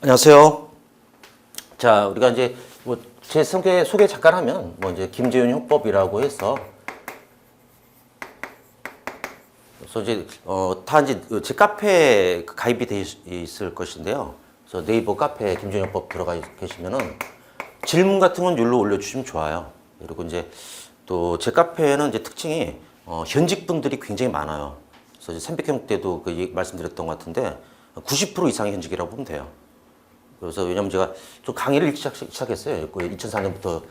안녕하세요. 자, 우리가 이제 뭐 제 소개 잠깐 하면 뭐 이제 김재윤 형법이라고 해서 그래서 이제 다 이제 제 카페에 가입이 돼 있을 것인데요. 그래서 네이버 카페 김재윤 형법 들어가 계시면은 질문 같은 건 여기로 올려주시면 좋아요. 그리고 이제 또 제 카페는 이제 특징이 현직 분들이 굉장히 많아요. 그래서 이제 300형 때도 말씀드렸던 것 같은데 90% 이상이 현직이라고 보면 돼요. 그래서 왜냐면 제가 좀 강의를 일찍 시작했어요. 2004년부터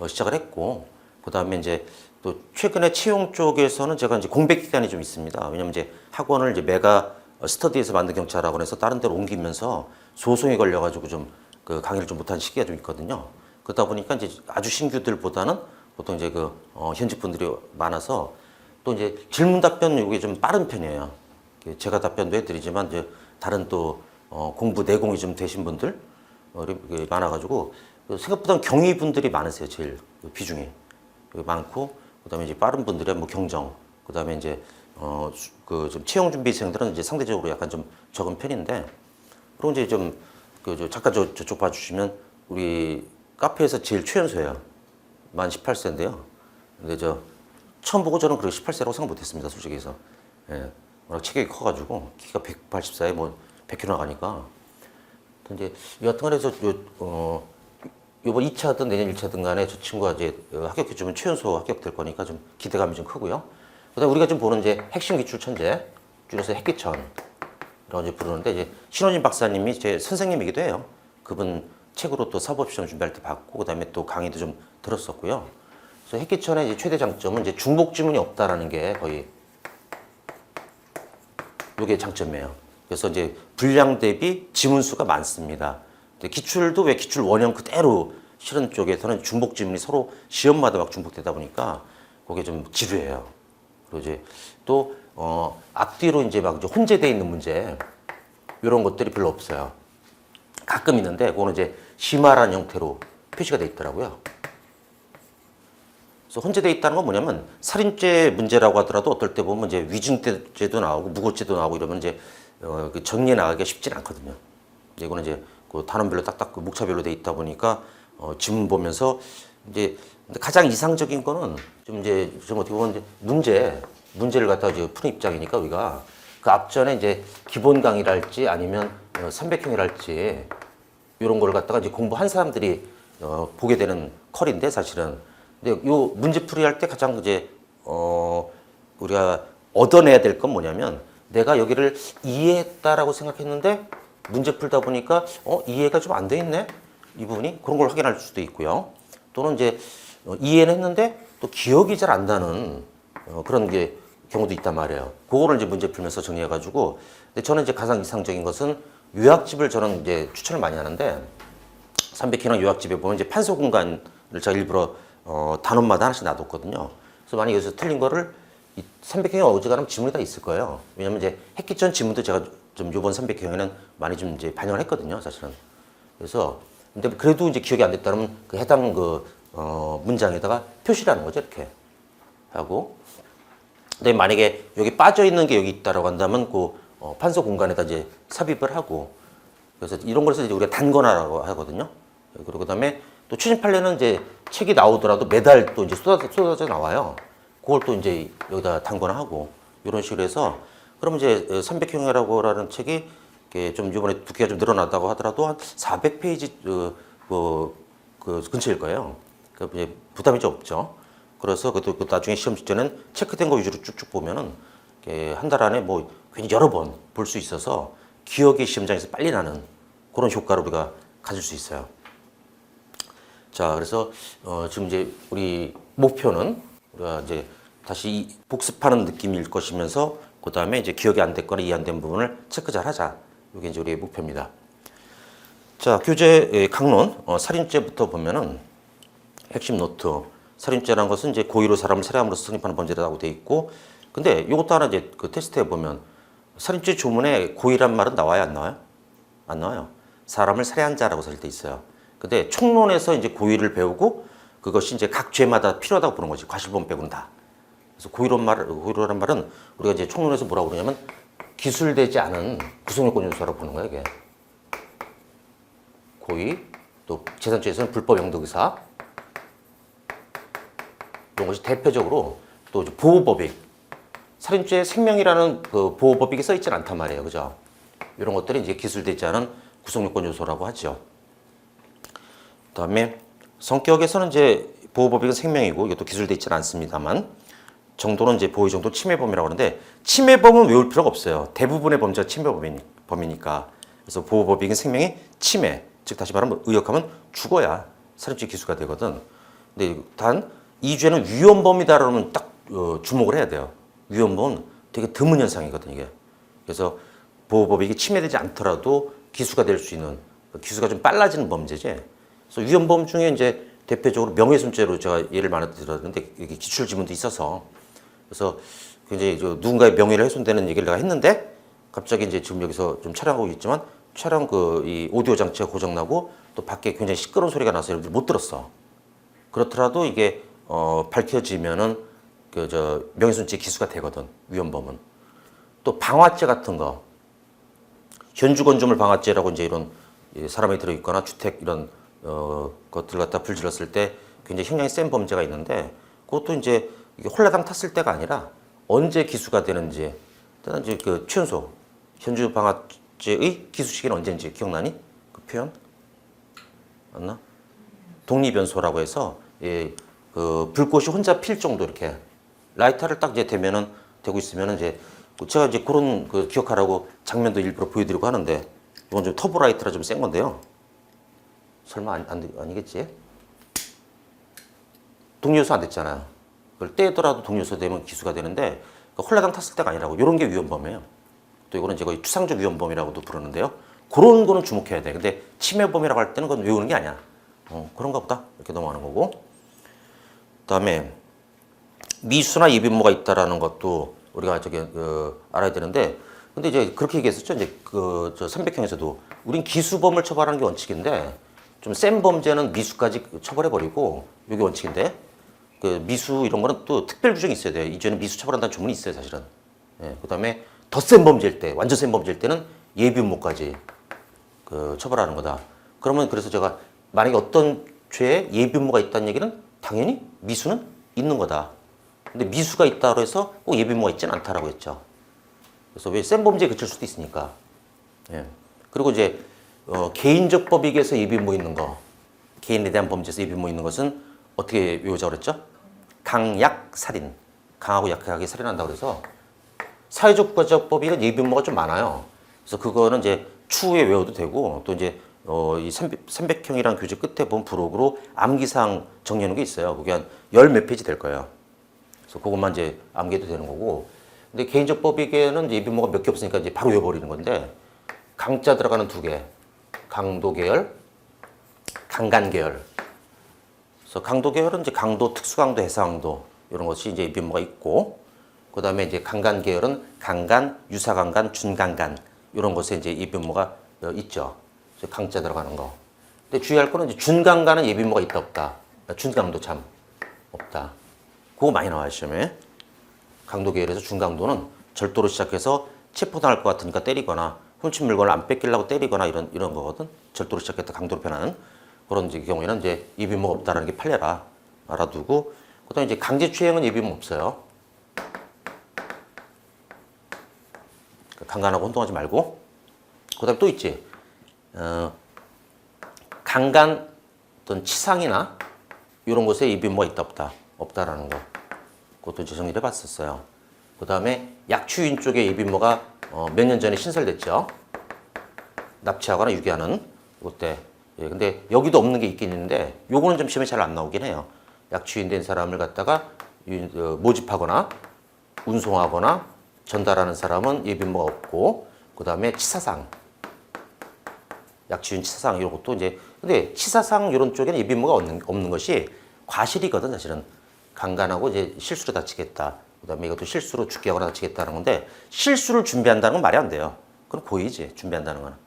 시작을 했고, 그 다음에 이제 또 최근에 채용 쪽에서는 제가 이제 공백 기간이 좀 있습니다. 왜냐면 이제 학원을 이제 메가 스터디에서 만든 경찰학원에서 다른 데로 옮기면서 소송이 걸려가지고 좀 그 강의를 좀 못한 시기가 좀 있거든요. 그러다 보니까 이제 아주 신규들보다는 보통 이제 현직 분들이 많아서 또 이제 질문 답변 이게 좀 빠른 편이에요. 제가 답변도 해드리지만 이제 다른 또 공부 내공이 좀 되신 분들 많아가지고 생각보다 경위 분들이 많으세요. 제일 비중이 많고, 그다음에 이제 빠른 분들은 뭐 경정, 그다음에 이제 좀 채용 준비생들은 이제 상대적으로 약간 좀 적은 편인데, 그리고 이제 좀 잠깐 저쪽 봐주시면 우리 카페에서 제일 최연소예요. 만 18세인데요. 근데 처음 보고 저는 그렇게 18세라고 생각 못했습니다. 솔직히 해서. 예, 워낙 체격이 커가지고 키가 184에 뭐 100kg 나가니까. 이제 여하튼 간에 요번 2차든 내년 1차든 간에 저 친구가 이제 합격해주면 최연소 합격될 거니까 좀 기대감이 좀 크고요. 그다음에 우리가 지금 보는 이제 핵심 기출 천재, 줄여서 핵기천이라고 이제 부르는데, 이제 신원진 박사님이 제 선생님이기도 해요. 그분 책으로 또 사법시험 준비할 때 봤고, 그다음에 또 강의도 좀 들었었고요. 그래서 핵기천의 이제 최대 장점은 이제 중복 지문이 없다라는 게 거의 요게 장점이에요. 그래서 이제 분량 대비 지문 수가 많습니다. 기출도 왜 기출 원형 그대로 실은 쪽에서는 중복 지문이 서로 시험마다 막 중복되다 보니까 그게 좀 지루해요. 그리고 이제 또 앞뒤로 이제 막 이제 혼재되어 있는 문제 이런 것들이 별로 없어요. 가끔 있는데 그거는 이제 심화라는 형태로 표시가 돼 있더라고요. 그래서 혼재되어 있다는 건 뭐냐면 살인죄 문제라고 하더라도 어떨 때 보면 이제 위증죄도 나오고 무고죄도 나오고 이러면 이제 그 정리해 나가기가 쉽지는 않거든요. 이거는 이제 그 단원별로 딱딱 그 목차별로 돼 있다 보니까 지문 보면서 이제 근데 가장 이상적인 거는 좀 어떻게 보면 이제 문제를 갖다가 이제 푸는 입장이니까 우리가 그 앞전에 이제 기본 강의랄지 아니면 300형이랄지 이런 걸 갖다가 이제 공부한 사람들이 보게 되는 컬인데 사실은. 근데 요 문제풀이 할 때 가장 이제 우리가 얻어내야 될 건 뭐냐면, 내가 여기를 이해했다라고 생각했는데 문제 풀다 보니까 이해가 좀 안 돼 있네, 이 부분이. 그런 걸 확인할 수도 있고요. 또는 이제 이해는 했는데 또 기억이 잘 안 나는 그런 게 경우도 있단 말이에요. 그거를 이제 문제 풀면서 정리해 가지고. 근데 저는 이제 가장 이상적인 것은 요약집을 저는 이제 추천을 많이 하는데, 300형이랑 요약집에 보면 이제 판서 공간을 제가 일부러 단원마다 하나씩 놔뒀거든요. 그래서 만약에 여기서 틀린 거를 300형이 어지간하면 지문이 다 있을 거예요. 왜냐면 이제 핵기천 지문도 제가 좀 요번 300형에는 많이 좀 이제 반영을 했거든요, 사실은. 그래서 근데 그래도 이제 기억이 안 됐다면 그 해당 문장에다가 표시를 하는 거죠, 이렇게 하고. 근데 만약에 여기 빠져 있는 게 여기 있다라고 한다면 그 판서 공간에다 이제 삽입을 하고. 그래서 이런 걸 해서 이제 우리가 단권화라고 하거든요. 그리고 그다음에 또 최신 판례는 이제 책이 나오더라도 매달 또 이제 쏟아져 나와요. 그걸 또 이제 여기다 단권화하고 이런 식으로 해서, 그럼 이제 300형이라고 하는 책이 좀 이번에 두께가 좀 늘어났다고 하더라도 한 400페이지 그 근처일 거예요. 그러니까 이제 부담이 좀 없죠. 그래서 그 나중에 시험 직전엔 체크된 거 위주로 쭉쭉 보면은 한 달 안에 뭐 괜히 여러 번 볼 수 있어서 기억이 시험장에서 빨리 나는 그런 효과를 우리가 가질 수 있어요. 자, 그래서 지금 이제 우리 목표는 우리가 이제 다시 복습하는 느낌일 것이면서, 그 다음에 이제 기억이 안 됐거나 이해 안 된 부분을 체크 잘 하자. 이게 이제 우리의 목표입니다. 자, 교재 강론, 살인죄부터 보면은 핵심 노트. 살인죄라는 것은 이제 고의로 사람을 살해함으로써 성립하는 범죄라고 돼 있고, 근데 이것도 하나 이제 그 테스트해 보면 살인죄 조문에 고의란 말은 나와요, 안 나와요? 안 나와요. 사람을 살해한 자라고 써 있어요. 근데 총론에서 이제 고의를 배우고 그것이 이제 각 죄마다 필요하다고 보는 거지. 과실범 빼고는 다. 그래서 고의로란 말은 우리가 이제 총론에서 뭐라고 그러냐면 기술되지 않은 구성요건 요소라고 보는 거예요, 이게. 고의, 또 제3조에서는 불법 영득의사 이런 것이 대표적으로 또 보호법익, 살인죄 생명이라는 그 보호법익이 써 있지는 않단 말이에요, 그죠? 이런 것들이 이제 기술되지 않은 구성요건 요소라고 하죠. 그다음에 성격에서는 이제 보호법익은 생명이고 이것도 기술돼 있지는 않습니다만 정도는 이제 보호 정도 침해범이라고 하는데 침해범은 외울 필요가 없어요. 대부분의 범죄가 침해범이니까. 그래서 보호법익은 생명이 침해, 즉 다시 말하면 의역하면 죽어야 살인죄 기수가 되거든. 근데 단 이 죄는 위헌범이다라면 딱 주목을 해야 돼요. 위헌범은 되게 드문 현상이거든 이게. 그래서 보호법익이 침해되지 않더라도 기수가 될 수 있는 기수가 좀 빨라지는 범죄지. 그래서 위헌범 중에 이제 대표적으로 명예훼손죄로 제가 예를 많이 들었는데 이게 기출 지문도 있어서 그래서 굉장히 누군가의 명예를 훼손되는 얘기를 내가 했는데 갑자기 이제 지금 여기서 좀 촬영하고 있지만 촬영 이 오디오 장치가 고장나고 또 밖에 굉장히 시끄러운 소리가 나서 여러분들 못 들었어. 그렇더라도 이게 밝혀지면은 명예훼손죄 기수가 되거든 위헌범은. 또 방화죄 같은 거 현주건조물 방화죄라고 이제 이런 사람이 들어있거나 주택 이런 것들 갖다 불질렀을 때 굉장히 형량이 센 범죄가 있는데 그것도 이제 이게 홀라당 탔을 때가 아니라 언제 기수가 되는지 일단 이제 그 최연소 현주 방화죄의 기수 시기는 언제인지 기억나니? 그 표현? 맞나? 독립연소라고 해서 그 불꽃이 혼자 필 정도 이렇게 라이터를 딱 이제 대면은 되고 있으면은 이제 제가 이제 그런 그 기억하라고 장면도 일부러 보여드리고 하는데 이건 좀 터보 라이터라 좀 센 건데요. 설마 아니겠지? 독립연소 안 됐잖아요. 그걸 떼더라도 독립연소 되면 기수가 되는데 홀라당 탔을 때가 아니라고 이런 게 위헌범이에요. 또 이거는 이제 거의 추상적 위헌범이라고도 부르는데요. 그런 거는 주목해야 돼. 근데 침해범이라고 할 때는 그건 외우는 게 아니야. 그런가 보다 이렇게 넘어가는 거고. 그다음에 미수나 예비무가 있다라는 것도 우리가 알아야 되는데 근데 이제 그렇게 얘기했었죠. 이제 저 300형에서도 우린 기수범을 처벌하는 게 원칙인데 좀 센 범죄는 미수까지 처벌해버리고 이게 원칙인데 그 미수 이런 거는 또 특별 규정이 있어야 돼요. 이 죄는 미수 처벌한다는 조문이 있어요, 사실은. 예, 그다음에 더 센 범죄일 때, 완전 센 범죄일 때는 예비무까지 처벌하는 거다. 그러면 그래서 제가 만약에 어떤 죄에 예비무가 있다는 얘기는 당연히 미수는 있는 거다. 근데 미수가 있다고 해서 꼭 예비무가 있지는 않다라고 했죠. 그래서 왜 센 범죄에 그칠 수도 있으니까. 예. 그리고 이제 개인적 법익에서 예비무 있는 거, 개인에 대한 범죄에서 예비무 있는 것은 어떻게 외우자고 그랬죠? 강약 살인, 강하고 약하게 살인한다고 그래서 사회적 국가적 법익은 예비무가 좀 많아요. 그래서 그거는 이제 추후에 외워도 되고 또 이제 이 300형이라는 교재 끝에 보면 부록으로 암기사항 정리하는 게 있어요. 그게 한 열 몇 페이지 될 거예요. 그래서 그것만 이제 암기해도 되는 거고. 근데 개인적 법익에는 예비무가 몇 개 없으니까 이제 바로 외워버리는 건데 강자 들어가는 두 개, 강도 계열, 강간 계열. 그래서 강도 계열은 이제 강도, 특수강도, 해상강도 이런 것이 이제 예비무가 있고, 그 다음에 이제 강간 계열은 강간, 유사강간, 준강간 이런 것에 이제 예비무가 있죠. 그래서 강자 들어가는 거. 근데 주의할 거는 이제 준강간은 예비무가 있다 없다. 준강도 참 없다. 그거 많이 나와요 시험에. 강도 계열에서 준강도는 절도로 시작해서 체포당할 것 같으니까 때리거나 훔친 물건을 안 뺏기려고 때리거나 이런 거거든. 절도로 시작했다 강도로 변하는 그런 이제 경우에는 이제 예비무가 없다라는 게 판례라 알아두고, 그다음에 이제 강제추행은 예비무 없어요. 강간하고 혼동하지 말고. 그다음에 또 있지. 강간 어떤 치상이나 이런 것에 예비무가 있다 없다. 없다라는 거. 그것도 이제 정리를 해봤었어요. 그다음에 약추인 쪽에 예비무가 몇 년 전에 신설됐죠. 납치하거나 유기하는 그때. 예, 근데 여기도 없는 게 있긴 있는데 요거는 좀 시험에 잘 안 나오긴 해요. 약추인 된 사람을 갖다가 모집하거나 운송하거나 전달하는 사람은 예비무가 없고, 그다음에 치사상, 약추인 치사상 이런 것도 이제, 근데 치사상 이런 쪽에는 예비무가 없는 것이 과실이거든 사실은. 강간하고 이제 실수로 다치겠다. 그다음에 이것도 실수로 죽게 하거나 다치겠다는 건데 실수를 준비한다는 건 말이 안 돼요. 그건 고의지 준비한다는 거는.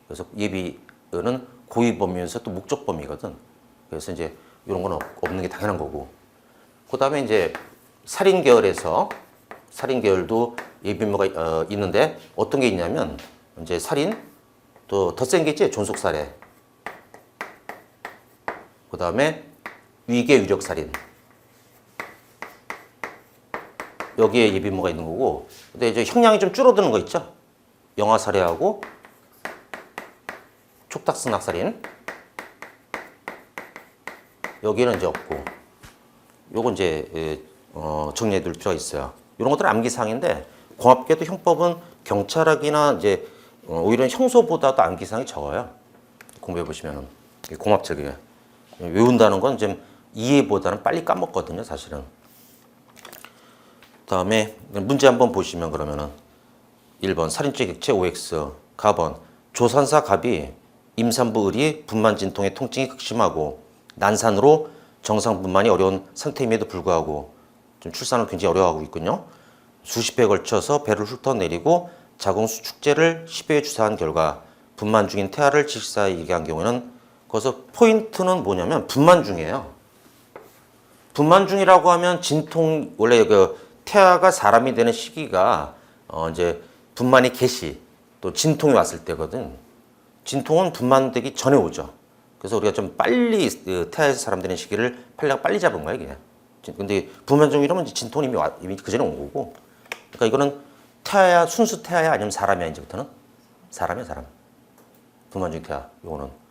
그래서 예비는 고의범이면서 또 목적범이거든. 그래서 이제 이런 건 없는 게 당연한 거고. 그다음에 이제 살인 계열에서 살인 계열도 예비무가 있는데 어떤 게 있냐면 이제 살인 또 더 센 게 있지. 존속살해. 그 다음에 위계 위력살인. 여기에 예비무가 있는 거고, 근데 이제 형량이 좀 줄어드는 거 있죠? 영아살해하고 촉탁승낙살인. 여기는 이제 없고, 요건 이제 정리해 둘 필요가 있어요. 이런 것들은 암기사항인데, 공합계도 형법은 경찰학이나 이제 오히려 형소보다도 암기사항이 적어요. 공부해 보시면은. 공합적이에요. 외운다는 건 좀 이해보다는 빨리 까먹거든요, 사실은. 다음에 문제 한번 보시면 그러면은 1번 살인죄 객체 OX, 가번 조산사 갑이 임산부 을이 분만 진통의 통증이 극심하고 난산으로 정상 분만이 어려운 상태임에도 불구하고 좀 출산을 굉장히 어려워하고 있군요. 수십 회에 걸쳐서 배를 훑어내리고 자궁수 축제를 10회 주사한 결과 분만 중인 태아를 질식사에 얘기한 경우에는 거기서 포인트는 뭐냐면 분만 중이에요. 분만 중이라고 하면 진통, 원래 그 태아가 사람이 되는 시기가 이제 분만이 개시 또 진통이 왔을 때거든. 진통은 분만되기 전에 오죠. 그래서 우리가 좀 빨리 태아에서 사람 되는 시기를 빨리 잡은 거야 이게. 근데 분만 중이라면 진통이 이미 그 전에 온 거고. 그러니까 이거는 태아야, 순수 태아야 아니면 사람이야 이제부터는? 사람이야 사람. 분만 중 태아 이거는.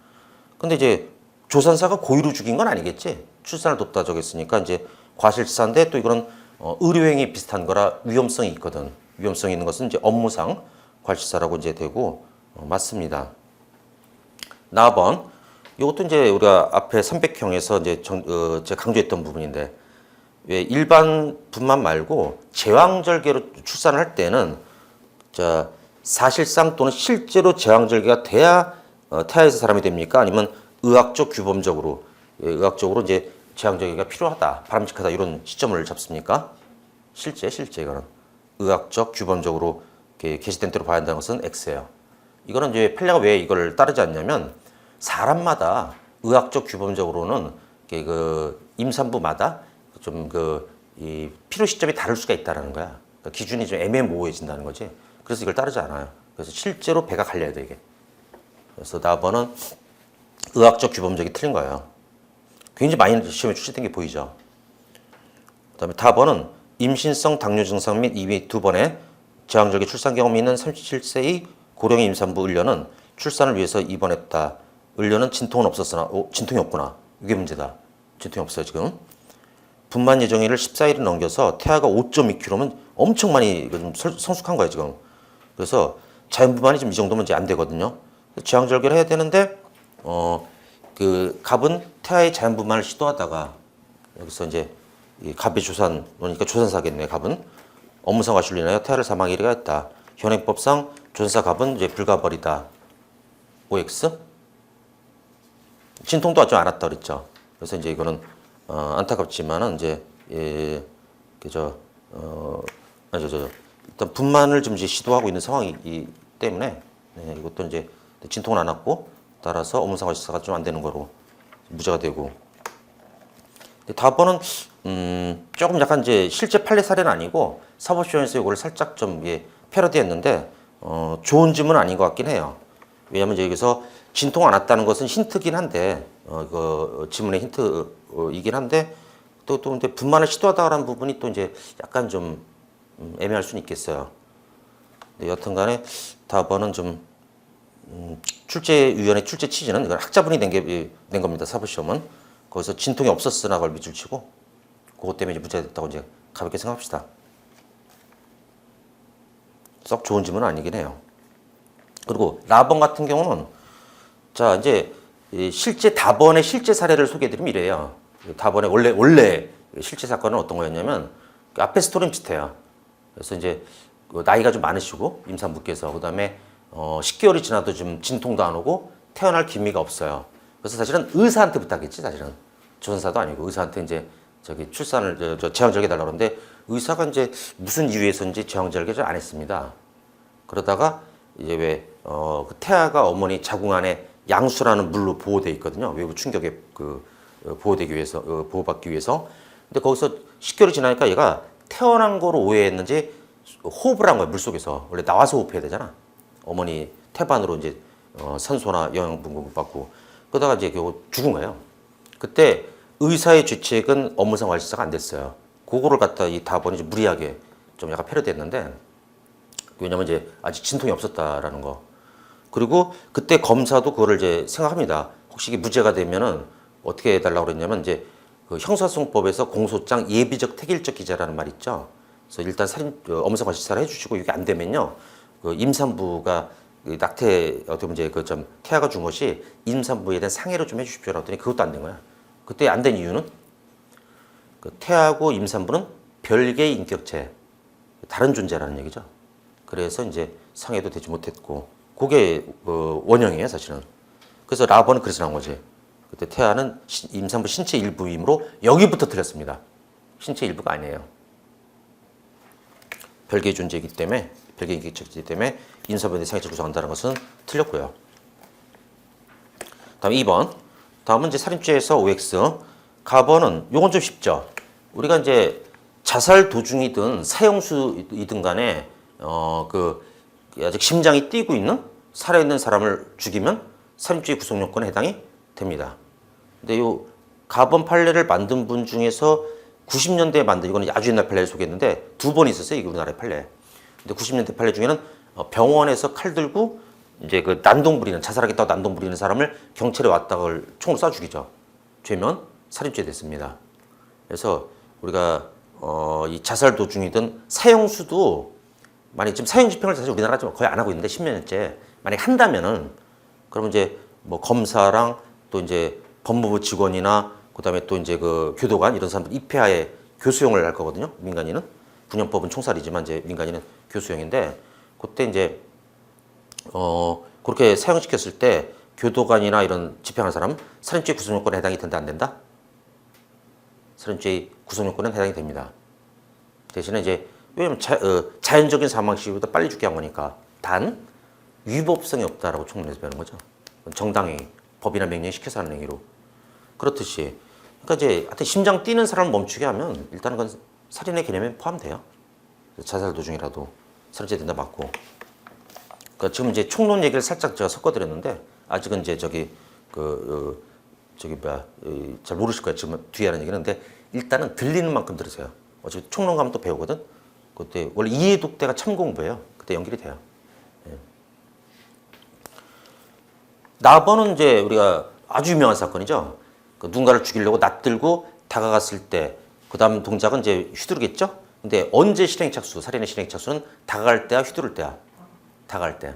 근데 이제 조산사가 고의로 죽인 건 아니겠지. 출산을 돕다 저겠으니까 이제 과실치사인데 또 이거는 의료행위 비슷한 거라 위험성이 있거든. 위험성이 있는 것은 이제 업무상 과실치사라고 이제 되고 맞습니다. 나번 이것도 이제 우리가 앞에 300형에서 이제 제가 강조했던 부분인데 왜 일반 분만 말고 제왕절개로 출산을 할 때는 자 사실상 또는 실제로 제왕절개가 돼야 태아에서 사람이 됩니까? 아니면 의학적 규범적으로 의학적으로 이제 제왕절개가 필요하다, 바람직하다 이런 시점을 잡습니까? 실제 이거는 의학적 규범적으로 게시된 대로 봐야 한다는 것은 X예요. 이거는 이제 판례가 왜 이걸 따르지 않냐면 사람마다 의학적 규범적으로는 그 임산부마다 좀 이 필요 시점이 다를 수가 있다라는 거야. 그러니까 기준이 좀 애매모호해진다는 거지. 그래서 이걸 따르지 않아요. 그래서 실제로 배가 갈려야 돼 이게. 그래서 나번은 의학적 규범적이 틀린 거예요. 굉장히 많이 시험에 출제된 게 보이죠. 그다음에 다번은 임신성 당뇨 증상 및 이미 2번의 제왕절개 출산 경험이 있는 37세의 고령의 임산부 을려는 출산을 위해서 입원했다. 을려는 진통은 없었으나 진통이 없구나. 이게 문제다. 진통이 없어요 지금. 분만 예정일을 14일을 넘겨서 태아가 5.2kg면 엄청 많이 좀 성숙한 거예요 지금. 그래서 자연분만이 지금 이 정도면 이제 안 되거든요. 제왕절개를 해야 되는데 그 갑은 태아의 자연분만을 시도하다가 여기서 이제 이 갑의 조산, 그러니까 조산사겠네 갑은 업무상 과실로 인하여 태아를 사망에 이르게 했다. 현행법상 조산사 갑은 이제 불가벌이다. OX 진통도 좀 안 왔다 그랬죠. 그래서 이제 이거는 안타깝지만은 이제 일단 분만을 좀 이제 시도하고 있는 상황이기 때문에 이것도 이제 진통은 안 왔고 따라서 업무상 과실사가 좀 안 되는 거로 무죄가 되고. 다번은 조금 약간 이제 실제 판례 사례는 아니고 사법시험에서 이걸 살짝 좀 패러디했는데 좋은 질문은 아닌 것 같긴 해요. 왜냐하면 이제 여기서 진통 안 왔다는 것은 힌트긴 한데 그 지문의 힌트이긴 한데 또 근데 분만을 시도하다라는 부분이 또 이제 약간 좀 애매할 수는 있겠어요. 근데 여튼간에 다번은 좀 출제위원회 출제 취지는 이건 학자분이 낸 겁니다. 사법시험은 거기서 진통이 없었으나 걸 밑줄 치고 그것 때문에 이제 무죄가 됐다고 이제 가볍게 생각합시다. 썩 좋은 질문은 아니긴 해요. 그리고 라번 같은 경우는 자 이제 실제 다번의 실제 사례를 소개해드리면 이래요. 다번에 원래 실제 사건은 어떤 거였냐면 앞에 스토리는 비슷해요. 그래서 이제 나이가 좀 많으시고 임산부께서 그다음에 10개월이 지나도 좀 진통도 안 오고 태어날 기미가 없어요. 그래서 사실은 의사한테 부탁했지 사실은 조산사도 아니고 의사한테 이제 저기 출산을 제왕절개 해달라고 그러는데 의사가 이제 무슨 이유에서인지 제왕절개를 안 했습니다. 그러다가 이제 그 태아가 어머니 자궁 안에 양수라는 물로 보호되어 있거든요. 외부 충격에 보호되기 위해서 보호받기 위해서. 근데 거기서 10개월이 지나니까 얘가 태어난 거로 오해했는지 호흡을 한 거예요. 물속에서 원래 나와서 호흡해야 되잖아. 어머니 태반으로 이제 산소나 영양분 공급받고 그러다가 이제 결국 죽은 거예요. 그때 의사의 죄책은 업무상 과실사가 안 됐어요. 그거를 갖다 이 답원이 좀 무리하게 좀 약간 패러디했는데, 왜냐면 이제 아직 진통이 없었다라는 거. 그리고 그때 검사도 그거를 이제 생각합니다. 혹시 이게 무죄가 되면은 어떻게 해달라고 그랬냐면, 이제 그 형사소송법에서 공소장 예비적 택일적 기재라는 말 있죠. 그래서 일단 업무상 과실사를 해주시고, 이게 안 되면요, 그 임산부가 그 낙태 어떻게 보면 이제 그 좀 태아가 준 것이 임산부에 대한 상해를 좀 해주십시오라고 했더니 그것도 안 된 거야. 그때 안 된 이유는 그 태아하고 임산부는 별개의 인격체, 다른 존재라는 얘기죠. 그래서 이제 상해도 되지 못했고, 그게 원형이에요, 사실은. 그래서 라번은 그래서 나온 거지. 그때 태아는 임산부 신체 일부이므로 여기부터 틀렸습니다. 신체 일부가 아니에요. 별개의 존재이기 때문에, 별개의 인격체이기 때문에 임산부에 상해를 구성한다는 것은 틀렸고요. 다음 2번. 다음은 이제 살인죄에서 OX. 가번은 요건 좀 쉽죠. 우리가 이제 자살 도중이든 사형수이든 간에 그 아직 심장이 뛰고 있는 살아있는 사람을 죽이면 살인죄 구성 요건에 해당이 됩니다. 근데 요 가번 판례를 만든 분 중에서 90년대에 만든, 이거는 아주 옛날 판례를 소개했는데 두 번 있었어요, 이 우리나라의 판례. 근데 90년대 판례 중에는 병원에서 칼 들고 이제 그 난동 부리는, 자살하겠다고 난동 부리는 사람을 경찰에 왔다가 총으로 쏴 죽이죠. 죄면 살인죄 됐습니다. 그래서 우리가 이 자살 도중이든 사형수도, 만약 지금 사형 집행을 사실 우리나라가 좀 거의 안 하고 있는데 10몇 년째 만약 한다면은, 그러면 이제 뭐 검사랑 또 이제 법무부 직원이나 그다음에 또 이제 그 교도관 이런 사람들 입회하에 교수형을 할 거거든요. 민간인은 군형법은 총살이지만 이제 민간인은 교수형인데, 그때 이제 그렇게 사형시켰을 때 교도관이나 이런 집행하는 사람 살인죄 구성 요건에 해당이 된다 안 된다? 살인죄 구성 요건은 해당이 됩니다. 대신에 이제 왜냐면 자연적인 사망 시기보다 빨리 죽게 한 거니까. 단 위법성이 없다라고 총론에서 배우는 거죠. 정당히 법이나 명령이 시켜서 하는 행위로. 그렇듯이 그러니까 이제 하여튼 심장 뛰는 사람을 멈추게 하면 일단은 그건 살인의 개념에 포함돼요. 자살 도중이라도 살인죄 된다 맞고. 그러니까 지금 이제 총론 얘기를 살짝 제가 섞어드렸는데, 아직은 이제 잘 모르실 거예요. 지금 뒤에 하는 얘기는. 근데 일단은 들리는 만큼 들으세요. 어차피 총론 가면 또 배우거든. 그때 원래 이해독대가 참 공부예요. 그때 연결이 돼요. 예. 나번은 이제 우리가 아주 유명한 사건이죠. 그 누군가를 죽이려고 낯들고 다가갔을 때, 그 다음 동작은 이제 휘두르겠죠. 근데 언제 실행 착수, 살인의 실행 착수는 다가갈 때야, 휘두를 때야. 다가갈 때.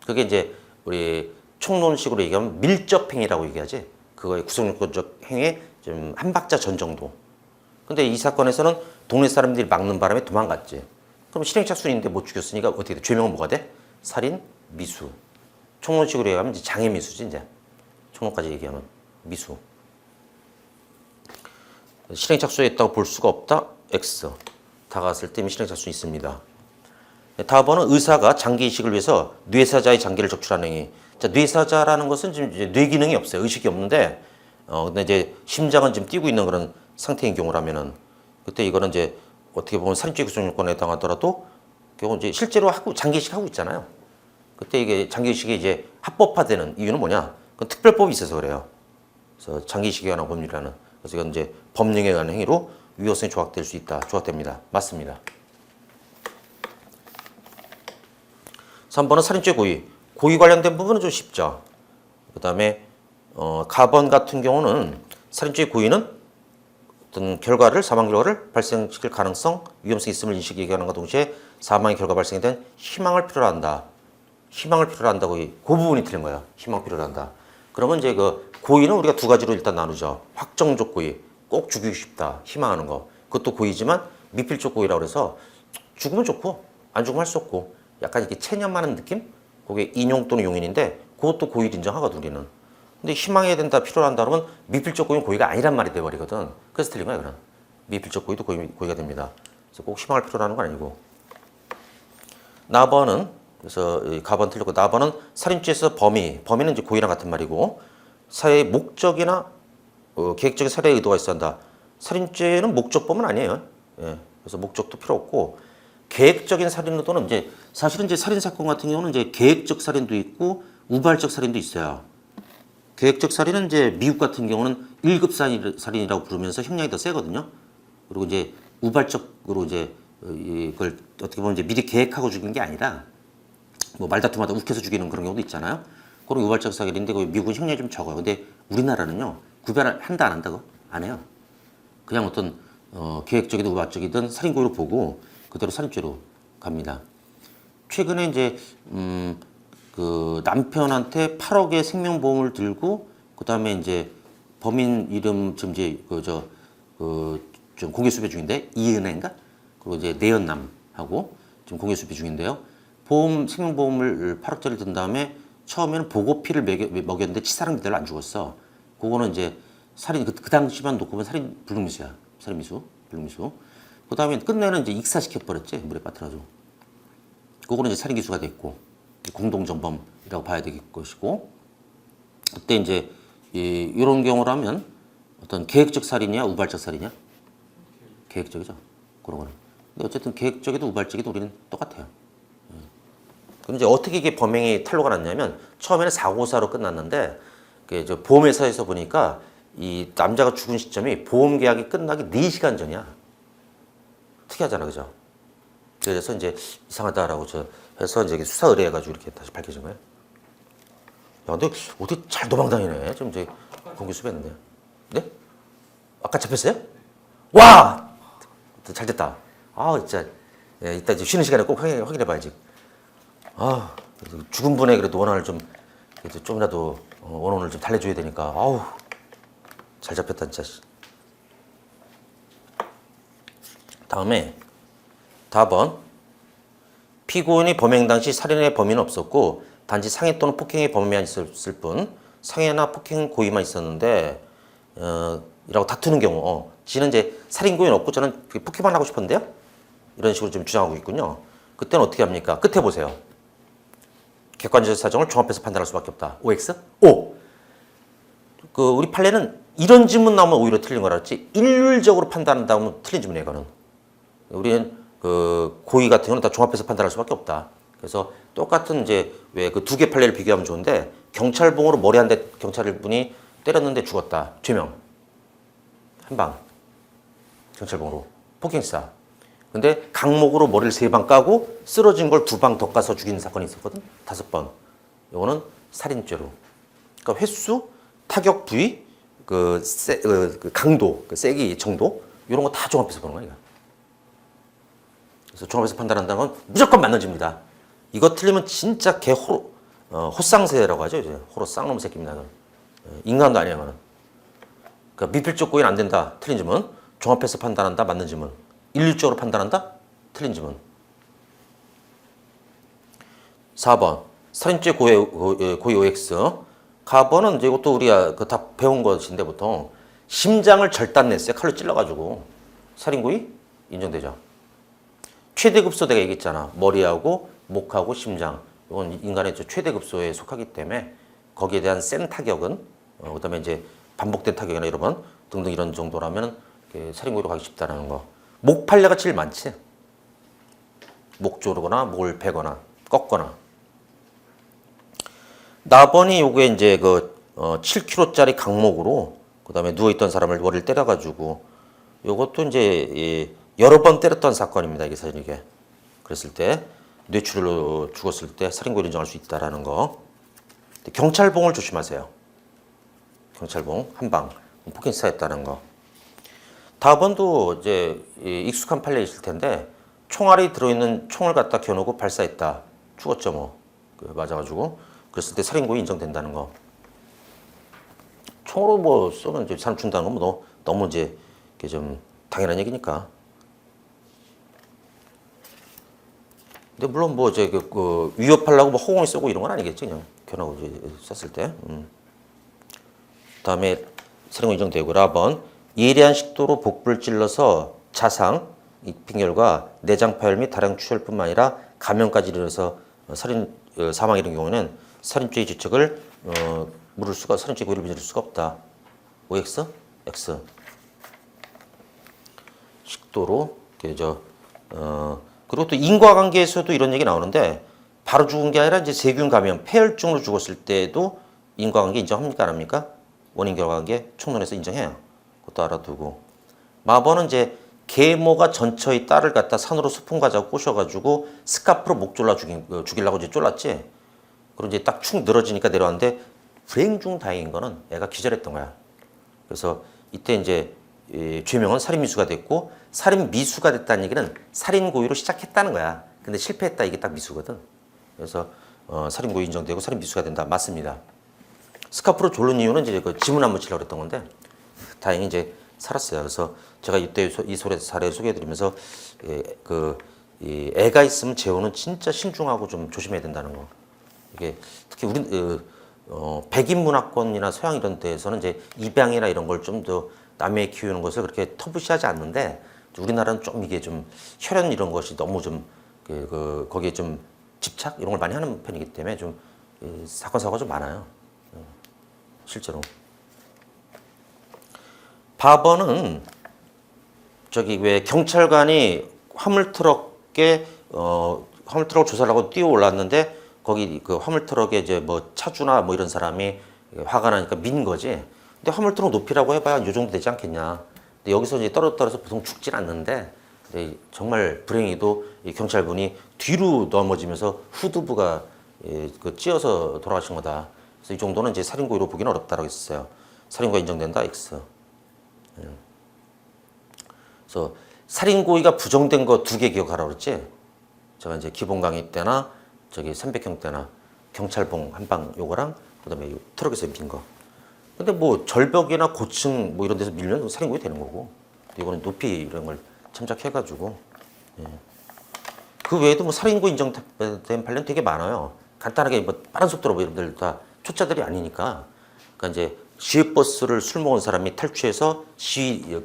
그게 이제 우리 총론식으로 얘기하면 밀접행위라고 얘기하지. 그거의 구성요건적 행위의 좀 한 박자 전 정도. 근데 이 사건에서는 동네 사람들이 막는 바람에 도망갔지. 그럼 실행 착수인데 못 죽였으니까 어떻게 돼? 죄명은 뭐가 돼? 살인, 미수. 총론식으로 얘기하면 이제 장애 미수지, 이제. 총론까지 얘기하면 미수. 실행 착수했다고 볼 수가 없다. X. 다가갔을 때 실행 착수 있습니다. 다음은 의사가 장기 이식을 위해서 뇌사자의 장기를 적출하는 행위. 자, 뇌사자라는 것은 지금 이제 뇌 기능이 없어요. 의식이 없는데, 근데 이제 심장은 지금 뛰고 있는 그런 상태인 경우라면은, 그때 이거는 이제 어떻게 보면 살인죄 구성 요건에 해당하더라도 결국 이제 실제로 장기 이식 하고 있잖아요. 그때 이게 장기 이식이 이제 합법화되는 이유는 뭐냐? 그건 특별법이 있어서 그래요. 그래서 장기 이식에 관한 법률이라는. 그래서 이건 이제 법령에 의한 행위로 위헌성이 조각될 수 있다. 조각됩니다. 맞습니다. 3번은 살인죄 고의. 고의 관련된 부분은 좀 쉽죠. 그 다음에 가번 같은 경우는 살인죄 고의는 어떤 결과를, 사망 결과를 발생시킬 가능성, 위험성이 있음을 인식 얘기하는 것과 동시에 사망의 결과 발생에 대한 희망을 필요로 한다. 희망을 필요로 한다고, 그 부분이 틀린 거예요. 희망을 필요로 한다. 그러면 이제 그 고의는 우리가 두 가지로 일단 나누죠. 확정적 고의, 꼭 죽이고 싶다, 희망하는 거. 그것도 고의지만 미필적 고의라고 해서 죽으면 좋고 안 죽으면 할 수 없고, 약간 이렇게 체념하는 느낌? 그게 인용 또는 용인인데, 그것도 고의를 인정하거든, 우리는. 근데 희망해야 된다, 필요로 한다 그러면 미필적 고의는 고의가 아니란 말이 돼버리거든. 그래서 틀린 거야, 그럼. 미필적 고의도 고의가 됩니다. 그래서 꼭 희망을 필요로 하는 건 아니고. 나번은, 그래서 가번 틀렸고, 나번은 살인죄에서 범위는 이제 고의랑 같은 말이고, 사회의 목적이나 계획적인 살해의 의도가 있어야 한다. 살인죄는 목적범은 아니에요. 예. 그래서 목적도 필요 없고, 계획적인 살인 의도는 이제 사실은 이제 살인 사건 같은 경우는 이제 계획적 살인도 있고 우발적 살인도 있어요. 계획적 살인은 이제 미국 같은 경우는 1급 살인이라고 부르면서 형량이 더 세거든요. 그리고 이제 우발적으로 이제 이걸 어떻게 보면 이제 미리 계획하고 죽인 게 아니라 뭐 말다툼하다 욱해서 죽이는 그런 경우도 있잖아요. 그런 우발적 사기인데 미국은 형량이 좀 적어요. 근데 우리나라는요 구별을 한다 안 한다고 안 해요. 그냥 어떤 계획적이든 우발적이든 살인고의로 보고 그대로 살인죄로 갑니다. 최근에 이제 그 남편한테 8억의 생명보험을 들고 그다음에 이제 범인 이름 지금 이제 좀 공개 수배 중인데 이은혜인가? 그리고 이제 내연남하고 지금 공개 수배 중인데요. 생명보험을 8억짜리 든 다음에 처음에는 보고피를 먹였는데 치사랑 그대로 안 죽었어. 그거는 이제 살인 그 당시만 놓고 보면 살인 불능미수야. 살인미수, 불능미수. 그다음에 끝내는 이제 익사시켜 버렸지 물에 빠뜨려가지고. 그거는 이제 살인 기수가 됐고 공동정범이라고 봐야 될 것이고 그때 이제 이런 경우라면 어떤 계획적 살인이야 우발적 살인이야? 계획적이죠. 그런 거는. 근데 어쨌든 계획적이든 우발적이든 우리는 똑같아요. 그럼 이제 어떻게 이게 범행이 탄로가 났냐면 처음에는 사고사로 끝났는데 저 보험회사에서 보니까 이 남자가 죽은 시점이 보험 계약이 끝나기 4시간 전이야. 특이하잖아, 그죠? 그래서 이제 이상하다라고 해서 이제 수사 의뢰해가지고 이렇게 다시 밝혀진 거예요. 야, 근데 어떻게 잘 도망다니네. 좀 이제 공개 수배했는데. 네? 아까 잡혔어요? 와! 잘 됐다. 아, 진짜. 예, 이따 이제 쉬는 시간에 꼭 확인해봐야지. 아, 죽은 분의 그래도 원한을 좀이라도 원혼을 좀 달래줘야 되니까. 아우, 잘 잡혔다, 진짜. 다음에, 4번. 피고인이 범행 당시 살인의 범인은 없었고, 단지 상해 또는 폭행의 범행만 있었을 뿐, 상해나 폭행 고의만 있었는데, 이라고 다투는 경우, 지는 이제 살인 고의는 없고 저는 폭행만 하고 싶었는데요? 이런 식으로 좀 주장하고 있군요. 그때는 어떻게 합니까? 끝에 보세요. 객관적 사정을 종합해서 판단할 수밖에 없다. OX? O. 우리 판례는 이런 질문 나오면 오히려 틀린 거라지 일률적으로 판단한다 하면 틀린 질문이에요, 이거는. 우리는 고의 같은 경우는 다 종합해서 판단할 수밖에 없다. 그래서 똑같은 이제 왜 그 두 개 판례를 비교하면 좋은데 경찰봉으로 머리 한 대 경찰분이 때렸는데 죽었다. 죄명. 한 방. 경찰봉으로. 폭행사. 근데 강목으로 머리를 3방 까고 쓰러진 걸 2방 더 까서 죽이는 사건이 있었거든. 5번. 이거는 살인죄로. 그러니까 횟수, 타격 부위, 그 강도, 그 세기 정도 이런 거 다 종합해서 보는 거야. 그래서 종합해서 판단한다는 건 무조건 맞는 죄입니다. 이거 틀리면 진짜 개 호쌍새라고 하죠. 이제 호로 쌍놈 새끼입니다. 인간도 아니야, 이거는. 그러니까 미필적 고의는 안 된다. 틀린 질문. 종합해서 판단한다. 맞는 질문. 일률적으로 판단한다? 틀린 질문. 4번. 살인죄 고의 OX. 가번은 이제 이것도 우리가 다 배운 것인데 보통 심장을 절단냈어요. 칼로 찔러가지고. 살인고의 인정되죠. 최대급소 내가 얘기했잖아. 머리하고 목하고 심장. 이건 인간의 최대급소에 속하기 때문에 거기에 대한 센 타격은 그다음에 이제 반복된 타격이나 이런 등등 이런 정도라면 살인고의로 가기 쉽다라는 거. 목 판례가 제일 많지. 목 조르거나 목을 베거나 꺾거나. 나번이 요게 이제 7kg짜리 강목으로 그다음에 누워있던 사람을 머리를 때려가지고 요것도 이제 여러 번 때렸던 사건입니다. 이게 사실 이게. 그랬을 때 뇌출혈로 죽었을 때 살인고의를 인정할 수 있다라는 거. 경찰봉을 조심하세요. 경찰봉 한 방 폭행사였다는 거. 다번도 이제 익숙한 판례 있을 텐데 총알이 들어있는 총을 갖다 겨누고 발사했다. 죽었죠 뭐. 맞아가지고 그랬을 때 살인고의 인정된다는 거. 총으로 뭐 쏘면 이제 사람 죽는다는 건 뭐 너무 이제 좀 당연한 얘기니까. 근데 물론 뭐 이제 위협하려고 뭐 허공에 쏘고 이런 건 아니겠지 그냥 겨누고 쐈을 때. 그다음에 살인고의 인정되고. 라번. 예리한 식도로 복부를 찔러서 자상, 잇핑결과 내장 파열 및 다량 출혈뿐만 아니라 감염까지 이르러서 사망 이런 경우는 살인죄의 지적을 살인죄 고의를 미룰 수가 없다. OX, X. 식도로 그리고 또 인과관계에서도 이런 얘기 나오는데 바로 죽은 게 아니라 이제 세균 감염, 폐혈증으로 죽었을 때도 인과관계 인정합니까 안 합니까? 원인 결과관계 총론에서 인정해요. 그것도 알아두고. 마번은 이제 계모가 전처의 딸을 갖다 산으로 소풍 가자고 꼬셔가지고 스카프로 목 졸라 죽이려고 이제 졸랐지. 그리고 이제 딱 축 늘어지니까 내려왔는데 불행 중 다행인 거는 애가 기절했던 거야. 그래서 이때 이제 죄명은 살인 미수가 됐고, 살인 미수가 됐다는 얘기는 살인 고의로 시작했다는 거야. 근데 실패했다, 이게 딱 미수거든. 그래서 살인 고의 인정되고 살인 미수가 된다. 맞습니다. 스카프로 졸른 이유는 이제 그 지문 안 묻히려고 그랬던 건데 다행히 이제 살았어요. 그래서 제가 이때 이 사례를 소개해드리면서 이 애가 있으면 재혼은 진짜 신중하고 좀 조심해야 된다는 거. 이게 특히 우리 백인 문화권이나 서양 이런 데에서는 이제 입양이나 이런 걸 좀 더 남의 키우는 것을 그렇게 터부시하지 않는데, 우리나라는 좀 이게 좀 혈연 이런 것이 너무 좀 거기에 좀 집착 이런 걸 많이 하는 편이기 때문에 좀 사건 사고가 좀 많아요. 실제로. 바버는 저기 왜 경찰관이 화물트럭에 화물트럭 조사를 하고 뛰어 올랐는데 거기 그 화물트럭에 이제 뭐 차주나 뭐 이런 사람이 화가 나니까 민 거지. 근데 화물트럭 높이라고 해봐야 이 정도 되지 않겠냐. 근데 여기서 이제 떨어져서 보통 죽진 않는데, 근데 정말 불행히도 이 경찰분이 뒤로 넘어지면서 후두부가 그 찧어서 돌아가신 거다. 그래서 이 정도는 이제 살인고의로 보기는 어렵다라고 했었어요. 살인고가 인정된다, X. 그래서 살인고의가 부정된 거 2개 기억하라고 그랬지. 제가 이제 기본 강의 때나 저기 300형 때나 경찰봉 한 방 요거랑 그다음에 트럭에서 민 거. 근데 뭐 절벽이나 고층 뭐 이런 데서 밀면 살인고의 되는 거고, 이거는 높이 이런 걸 참작해가지고. 그 외에도 뭐 살인고 인정된 판례는 되게 많아요. 간단하게 뭐 빠른 속도로 뭐 여러분들 다 초짜들이 아니니까. 그러니까 이제 시외버스를 술 먹은 사람이 탈취해서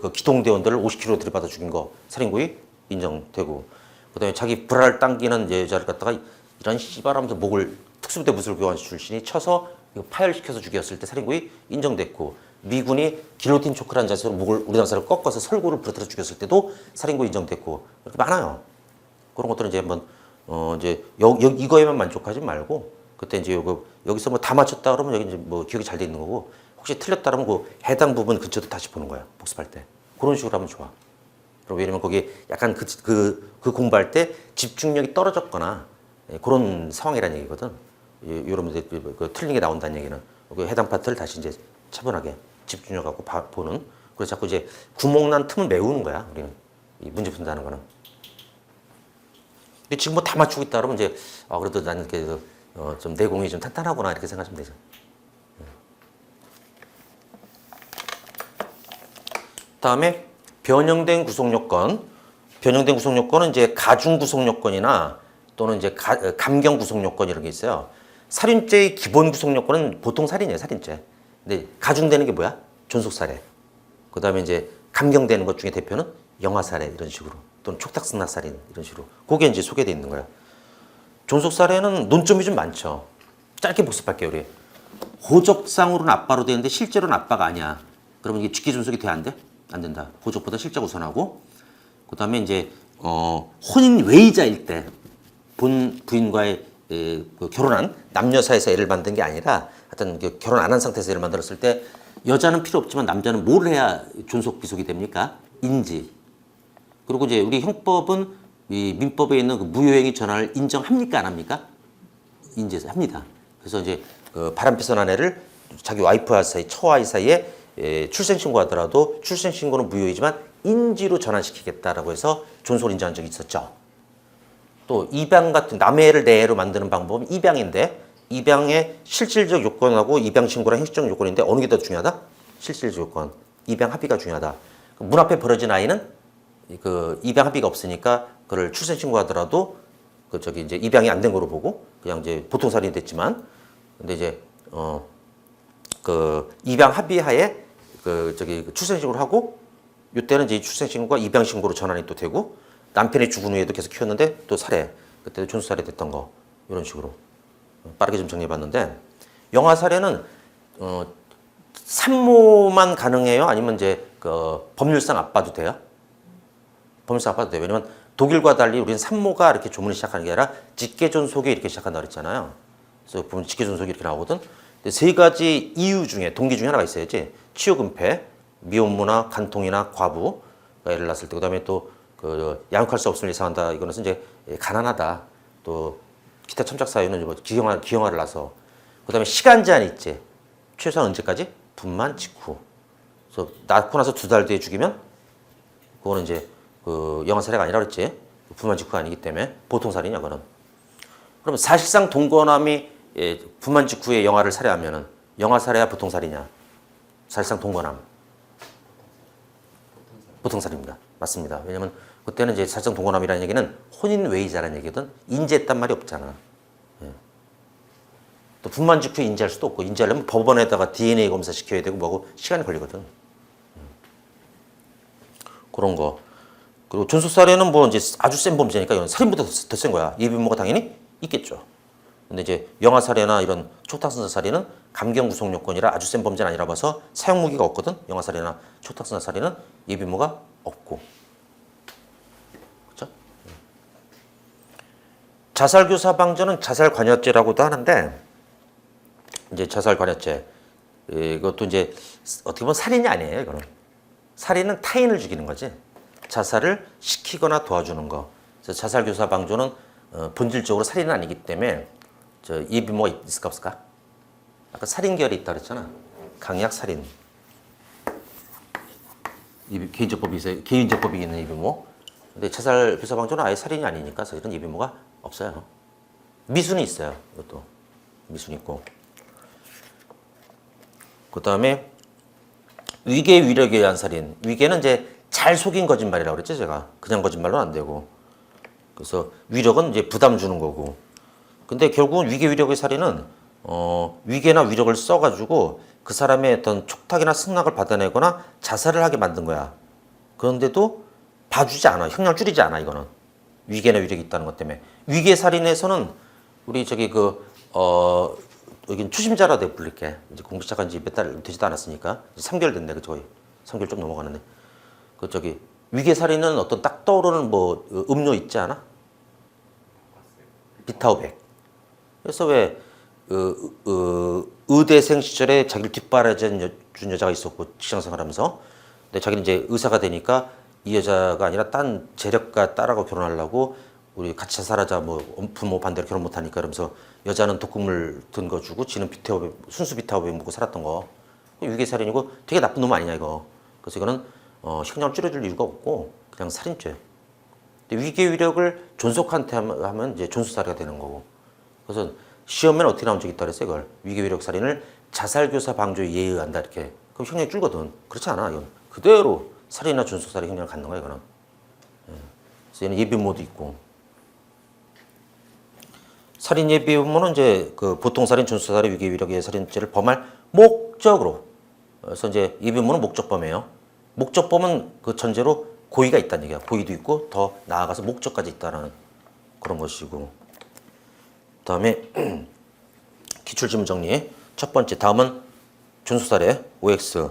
그 기동대원들을 50km 들이받아 죽인 거 살인고의 인정되고, 그다음에 자기 불알을 당기는 여자를 갖다가 이런 씨발하면서 목을 특수부대 무술교관 출신이 쳐서 파열시켜서 죽였을 때 살인고의 인정됐고, 미군이 길로틴 초크라는 자세로 목을 우리 남사를 꺾어서 설구를 부러뜨려 죽였을 때도 살인고의 인정됐고, 이렇게 많아요. 그런 것들은 이제 한번 이제 이거에만 만족하지 말고, 그때 이제 여기서 뭐 다 맞췄다 그러면 여기 이제 뭐 기억이 잘 돼 있는 거고, 혹시 틀렸다 그러면 그 해당 부분 근처도 다시 보는 거야, 복습할 때. 그런 식으로 하면 좋아. 왜냐면 거기 약간 그 공부할 때 집중력이 떨어졌거나 그런 상황이라는 얘기거든. 여러분들 그 틀린 게 나온다는 얘기는 그 해당 파트를 다시 이제 차분하게 집중력하고 보는. 그래서 자꾸 이제 구멍난 틈을 메우는 거야, 우리는 이 문제 푼다는 거는. 근데 지금 뭐 다 맞추고 있다 그러면 이제 그래도 나는 이렇게 좀 내공이 좀 탄탄하구나 이렇게 생각하시면 되죠. 다음에 변형된 구속요건. 변형된 구속요건은 이제 가중 구속요건이나 또는 이제 감경 구속요건 이런 게 있어요. 살인죄의 기본 구속요건은 보통 살인이에요, 살인죄. 근데 가중되는 게 뭐야? 존속살해. 그 다음에 이제 감경되는 것 중에 대표는 영아살해 이런 식으로, 또는 촉탁승낙살인 이런 식으로. 그게 이제 소개되어 있는 거야. 존속살해는 논점이 좀 많죠. 짧게 복습할게요, 우리. 호적상으로는 아빠로 되는데 실제로는 아빠가 아니야. 그러면 이게 직계 존속이 돼, 안 돼? 안 된다. 호적보다 실제가 우선하고, 그 다음에 이제 혼인 외이자일 때 본 부인과의 결혼한 남녀 사이에서 애를 만든 게 아니라 하여튼 결혼 안 한 상태에서 애를 만들었을 때 여자는 필요 없지만 남자는 뭘 해야 존속 비속이 됩니까? 인지. 그리고 이제 우리 형법은 이 민법에 있는 그 무효행위 전환을 인정합니까, 안 합니까? 인지해서 합니다. 그래서 이제 그 바람피선한 애를 자기 와이프와 사이, 처와이 사이에 출생신고하더라도 출생신고는 무효이지만 인지로 전환시키겠다라고 해서 존속을 인정한 적이 있었죠. 또 입양 같은 남의 애를 내 애로 만드는 방법은 입양인데, 입양의 실질적 요건하고 입양 신고랑 형식적 요건인데 어느 게 더 중요하다? 실질적 요건. 입양 합의가 중요하다. 문 앞에 버려진 아이는 그 입양 합의가 없으니까 그를 출생 신고하더라도 그 저기 이제 입양이 안 된 거로 보고 그냥 이제 보통 살인이 됐지만, 근데 이제 그 입양 합의하에 그 저기 출생 신고를 하고, 이때는 이제 출생 신고가 입양 신고로 전환이 또 되고, 남편이 죽은 후에도 계속 키웠는데 또 살해, 그때 존속 살해 됐던 거, 이런 식으로 빠르게 좀 정리해봤는데, 영아 살해는 산모만 가능해요? 아니면 이제 그 법률상 아빠도 돼요? 법률상 아빠도 돼요. 왜냐면 독일과 달리 우리는 산모가 이렇게 조문을 시작하는 게 아니라 직계 존속이 이렇게 시작한다 그랬잖아요. 그래서 보면 직계 존속이 이렇게 나오거든. 근데 세 가지 이유 중에 동기 중에 하나가 있어야지. 치욕은폐, 미혼모나 간통이나 과부가 애를 낳았을 때, 그다음에 또 그 양육할 수 없음을 예상한다. 이거는 이제 가난하다. 또 기타 첨작 사유는 뭐 기형아를 낳아서. 그다음에 시간 제한이 있지. 최소한 언제까지? 분만 직후. 그래서 낳고 나서 2달 뒤에 죽이면 그거는 이제 그 영아 살해가 아니라 그랬지. 분만 직후가 아니기 때문에 보통 살인이야, 그거는. 그러면 사실상 동거남이 분만 직후에 영아를 살해하면은 영아 살해야 보통 살이냐? 사실상 동거남. 보통 살입니다. 맞습니다. 왜냐면 그때는 이제 사실상 동거남이라는 얘기는 혼인 외이자라는 얘기거든. 인지했단 말이 없잖아. 예. 또 분만 직후에 인지할 수도 없고, 인지하려면 법원에다가 DNA 검사 시켜야 되고 뭐고 시간이 걸리거든. 그런 거. 그리고 전수살해는 뭐 이제 아주 센 범죄니까 이건 살인보다 더 센 거야. 예비모가 당연히 있겠죠. 근데 이제 영아 살해나 이런 초탁선사 살인은 감경 구속 요건이라 아주 센 범죄는 아니라 봐서 사용 무기가 없거든. 영아 살해나 초탁선사 살인은 예비모가 없고. 그렇죠? 자살교사 방조는 자살관여죄라고도 하는데, 이제 자살관여죄 이것도 이제 어떻게 보면 살인이 아니에요. 이거는 살인은 타인을 죽이는 거지. 자살을 시키거나 도와주는 거. 그래서 자살교사 방조는 본질적으로 살인은 아니기 때문에 저 예비모가 있을까 없을까? 아까 살인 계열이 있다 그랬잖아. 강약 살인. 개인적법이 있는 예비모. 근데 자살교사 방조는 아예 살인이 아니니까 사실은 예비모가 없어요. 미수는 있어요. 이것도 미수는 있고. 그 다음에 위계 위력에 의한 살인. 위계는 이제 잘 속인 거짓말이라고 그랬죠, 제가. 그냥 거짓말로는 안 되고. 그래서 위력은 이제 부담 주는 거고. 근데 결국은 위계 위력의 살인은 위계나 위력을 써가지고 그 사람의 어떤 촉탁이나 승낙을 받아내거나 자살을 하게 만든 거야. 그런데도 봐주지 않아. 형량 줄이지 않아, 이거는. 위계나 위력이 있다는 것 때문에. 위계 살인에서는 우리 여긴 초심자라 불릴게. 이제 공부 시작한 지 몇 달 되지도 않았으니까. 3개월 됐네, 그 거의. 3개월 좀 넘어가는데. 위계 살인은 어떤 딱 떠오르는 뭐 음료 있지 않아? 비타오백. 그래서 왜 의대생 시절에 자기를 뒷바라진 준 여자가 있었고 직장생활하면서, 근데 자기는 이제 의사가 되니까 이 여자가 아니라 딴 재력가 딸하고 결혼하려고 우리 같이 자살하자, 뭐 부모 반대로 결혼 못하니까 그러면서 여자는 독극물 든 거 주고 지는 비타오백, 순수 비타오백 먹고 살았던 거. 위계 살인이고 되게 나쁜 놈 아니냐 이거. 그래서 이거는 형량을 줄여줄 이유가 없고 그냥 살인죄. 근데 위계 위력을 존속한테 하면 이제 존수살해가 되는 거고. 그래서 시험에는 어떻게 나온 적이 있다 그랬어요, 이걸. 위계 위력 살인을 자살교사 방조에 의한다 이렇게. 그럼 형량이 줄거든. 그렇지 않아, 이건. 그대로 살인이나 존속살해 형량을 갖는 거야, 이거는. 그래서 얘는 예비모도 있고. 살인 예비모는 이제 그 보통살인, 존수살해, 위계 위력의 살인죄를 범할 목적으로. 그래서 이제 예비모는 목적범이에요. 목적범은 그 전제로 고의가 있다는 얘기야. 고의도 있고 더 나아가서 목적까지 있다는 그런 것이고. 그다음에 기출지문 정리. 첫 번째, 다음은 존속살해 OX.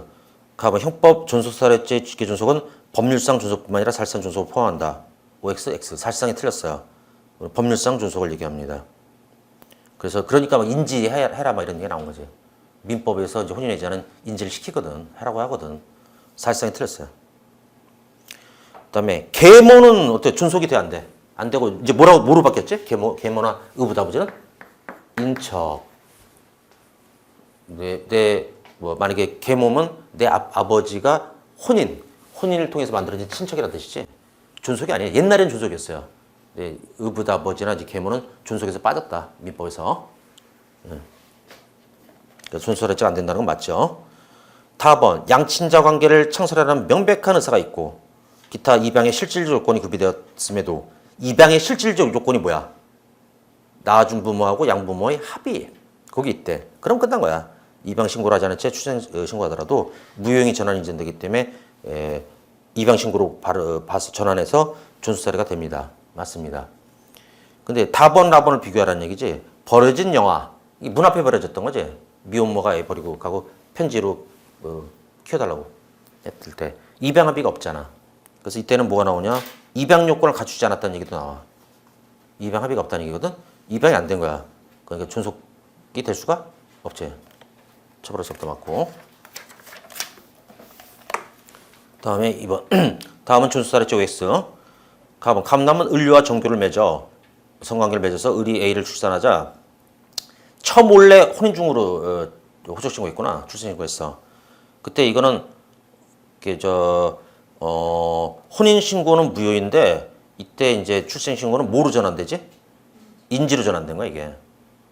가번 형법 존속살해죄 직계 존속은 법률상 존속뿐만 아니라 사실상 존속을 포함한다. OX, X. 사실상이 틀렸어요. 법률상 존속을 얘기합니다. 그래서 그러니까 막 인지해라 막 이런 얘기가 나온 거지. 민법에서 이제 혼인해자는 인지를 시키거든. 해라고 하거든. 사실상이 틀렸어요. 그다음에 계모는 어때? 존속이 돼, 안 돼? 안 되고 이제 뭐로 바뀌었지? 계모나 의부다부지는 인척. 뭐 만약에 계모면 내 아버지가 혼인을 통해서 만들어진 친척이라는 뜻이지. 존속이 아니에요. 옛날엔 존속이었어요. 의부다버지나 이제 계모는 존속에서 빠졌다. 민법에서. 존속살해죄가 안 된다는 건 맞죠. 다번 양친자 관계를 창설하라는 명백한 의사가 있고 기타 입양의 실질적 요건이 구비되었음에도 입양의 실질적 요건이 뭐야? 낳아준 부모하고 양부모의 합의. 거기 있대. 그럼 끝난 거야. 입양 신고를 하지 않은 채 출생 신고하더라도 무효행위 전환 인정되기 때문에 입양 신고로 봐서 전환해서 존속살해가 됩니다. 맞습니다. 근데 다번, 라번을 비교하라는 얘기지. 버려진 영아. 이 문 앞에 버려졌던 거지. 미혼모가 애 버리고 가고 편지로 키워달라고 했을 때 입양 합의가 없잖아. 그래서 이때는 뭐가 나오냐? 입양 요건을 갖추지 않았다는 얘기도 나와. 입양 합의가 없다는 얘기거든. 입양이 안 된 거야. 그러니까 존속이 될 수가 없지. 처벌할수부터 맞고. 다음에 2번. 다음은 준수사례죄 OX. 가번 감남은 을류와 정교를 맺어 성관계를 맺어서 을이 A를 출산하자 처몰래 혼인 중으로 호적 신고했구나. 출생 신고했어. 그때 이거는 혼인 신고는 무효인데 이때 이제 출생 신고는 뭐로 전환되지? 인지로 전환된 거야 이게.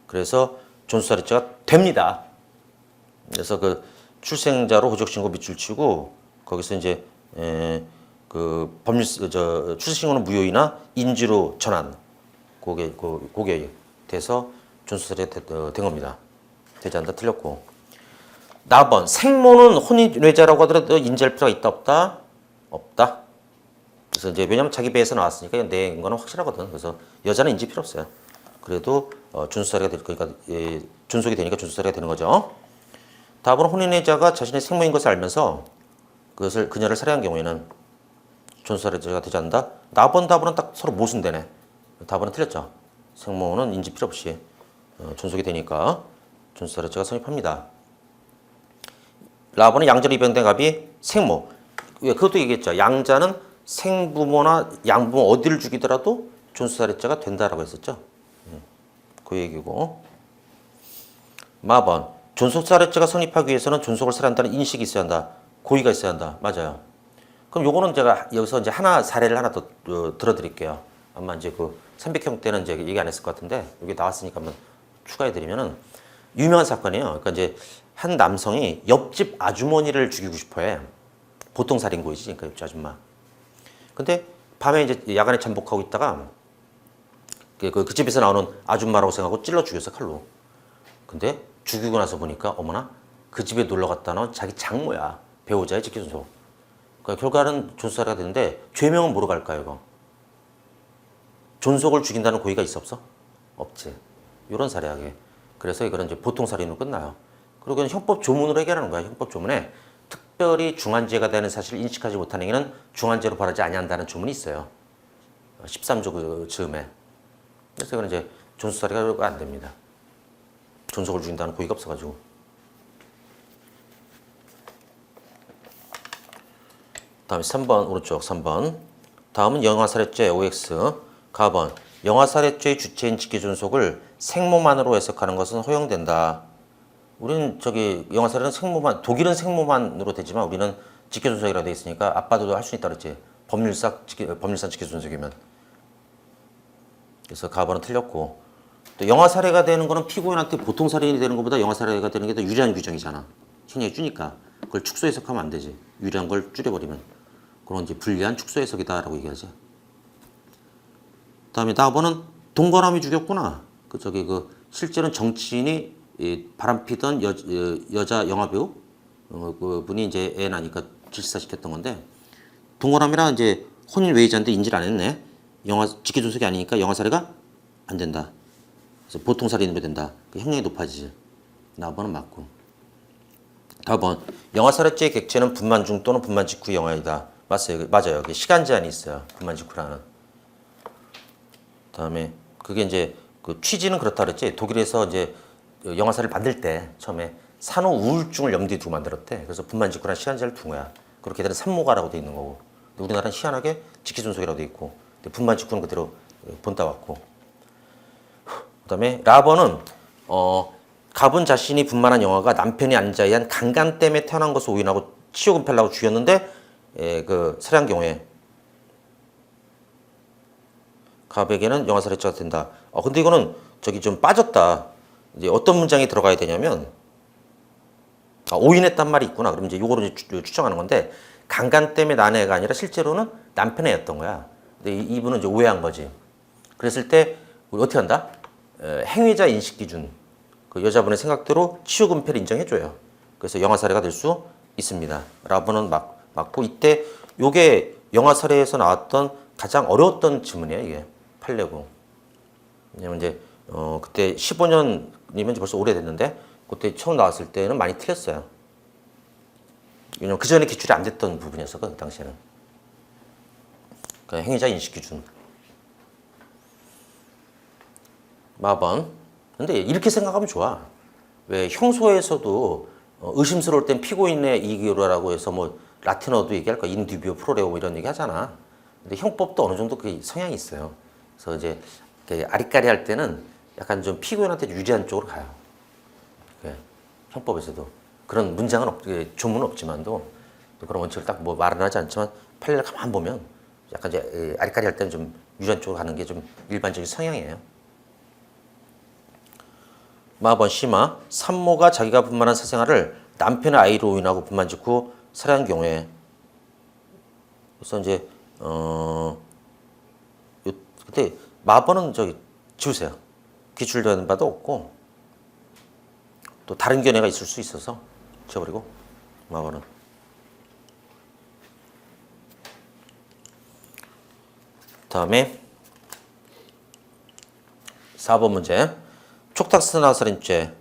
그래서 준수사례죄가 됩니다. 그래서 그 출생자로 호적 신고 밑줄 치고 거기서 이제 그 법률 출생 신고는 무효이나 인지로 전환 그게 돼서 준수사례 된 겁니다. 되지 않다 틀렸고. 나번 생모는 혼인외자라고 하더라도 인지할 필요가 있다 없다? 없다. 그래서 이제 왜냐면 자기 배에서 나왔으니까 내 거는 확실하거든. 그래서 여자는 인지 필요 없어요. 그래도 준수사례가 될 거니까 준속이 되니까 준수사례가 되는 거죠. 다음은 혼인외자가 자신의 생모인 것을 알면서 그것을 그녀를 살해한 경우에는 준수사례가 되지 않는다. 나번 답은 딱 서로 모순되네. 답은 틀렸죠. 생모는 인지 필요 없이 준속이 되니까 준수사례죄가 성립합니다. 라번은 양자로 입양된 갑이 생모. 그것도 얘기했죠. 양자는 생부모나 양부모 어디를 죽이더라도 준수사례죄가 된다라고 했었죠. 그 얘기고. 마번 준속사례죄가 성립하기 위해서는 준속을 살해한다는 인식이 있어야 한다. 고의가 있어야 한다. 맞아요. 그럼 요거는 제가 여기서 이제 사례를 하나 더 들어드릴게요. 아마 이제 그 300형 때는 이제 얘기 안 했을 것 같은데 여기 나왔으니까 한번 추가해드리면은 유명한 사건이에요. 그러니까 이제 한 남성이 옆집 아주머니를 죽이고 싶어해. 보통 살인고이지, 그러니까 옆집 아줌마. 근데 밤에 이제 야간에 잠복하고 있다가 그 집에서 나오는 아줌마라고 생각하고 찔러 죽였어, 칼로. 근데 죽이고 나서 보니까 어머나 그 집에 놀러 갔다 나온 자기 장모야. 배우자의 직계준속. 그러니까 결과는 준수사례가 되는데 죄명은 뭐로 갈까요, 이거? 존속을 죽인다는 고의가 있어 없어? 없지. 이런 사례하게. 그래서 이거는 이제 보통 살인으로 끝나요. 그리고 형법 조문으로 해결하는 거야. 형법 조문에 특별히 중한죄가 되는 사실을 인식하지 못한 행위는 중한죄로 벌하지 아니한다는 조문이 있어요. 13조 그 즈음에. 그래서 이거는 이제 존수사례가 안 됩니다. 존속을 죽인다는 고의가 없어가지고. 다음에 3번 오른쪽 3번. 다음은 영아살해죄 OX. 가번 영아살해죄의 주체인 직계존속을 생모만으로 해석하는 것은 허용된다. 우리는 영아살해는 생모만, 독일은 생모만으로 되지만 우리는 직계존속이라고 되어 있으니까 아빠도 할 수 있다 그랬지. 법률상 직계존속이면. 그래서 가번은 틀렸고. 또 영아살해가 되는 거는 피고인한테 보통 살인이 되는 것보다 영아살해가 되는 게 더 유리한 규정이잖아. 형량이 주니까. 그걸 축소 해석하면 안 되지. 유리한 걸 줄여버리면. 그런 이제 불리한 축소 해석이다라고 얘기하지. 다음에 나번은 동거남이 죽였구나. 실제로는 정치인이 바람피던 여자 영화배우 그 분이 이제 애 나니까 질사시켰던 건데 동거남이라 이제 혼인 외의자인데 인지를 안 했네. 직계존속이 아니니까 영아살해가 안 된다. 그래서 보통 살인으로 된다. 형량이 높아지지. 나번은 맞고. 다번 영아살해죄의 객체는 분만 중 또는 분만 직후 영아이다. 맞아요. 시간 제한이 있어요. 분만 직후라는. 다음에 그게 이제 그 취지는 그렇다 그랬지. 독일에서 이제 영아살을 만들 때 처음에 산후 우울증을 염두에 두고 만들었대. 그래서 분만 직후라는 시간제를 둔 거야. 그렇게 되는 산모가라고 돼 있는 거고. 우리나라는 희한하게 직계존속이라고 돼 있고. 분만 직후는 그대로 본따왔고. 그다음에 라번은 갑은 자신이 분만한 영아가 남편이 앉아야 한 강간 때문에 태어난 것을 오인하고 치욕은폐하려고 죽였는데 그 살해한 경우에 갑에게는 영아살해죄가 된다. 근데 이거는 좀 빠졌다. 이제 어떤 문장이 들어가야 되냐면 오인했단 말이 있구나. 그럼 이제 요거를 추정하는 건데 강간 때문에 난 애가 아니라 실제로는 남편의 애였던 거야. 근데 이분은 이제 오해한 거지. 그랬을 때 우리 어떻게 한다? 행위자 인식 기준. 그 여자분의 생각대로 치욕은폐를 인정해줘요. 그래서 영아살해가 될 수 있습니다. 라번은 맞고 이때 요게 영아살해에서 나왔던 가장 어려웠던 지문이에요. 이게 판례고. 왜냐면 이제 그때 15년이면 벌써 오래됐는데 그때 처음 나왔을 때는 많이 틀렸어요. 왜냐면 그 전에 기출이 안 됐던 부분이었어. 그 당시에는. 그러니까 행위자 인식 기준. 마번. 근데 이렇게 생각하면 좋아. 왜 형소에서도 의심스러울 땐 피고인의 이익이라고 해서 뭐 라틴어도 얘기할 거야. 인디비오 프로레오 뭐 이런 얘기 하잖아. 근데 형법도 어느 정도 그 성향이 있어요. 그래서 이제 아리까리 할 때는 약간 좀 피고인한테 유리한 쪽으로 가요. 형법에서도 그런 문장은 조문은 없지만도 그런 원칙을 딱 뭐 말은 하지 않지만 판례를 가만 보면 약간 이제 아리까리 할 때는 좀 유리한 쪽으로 가는 게 좀 일반적인 성향이에요. 마번 심화 산모가 자기가 분만한 사생아를 남편의 아이로 인하고 분만 직후 살해한 경우에 그래서 이제 근데 마번은 저기 지우세요. 기출되는 바도 없고 또 다른 견해가 있을 수 있어서 지워버리고 마번은 다음에 4번 문제 촉탁스나 살인죄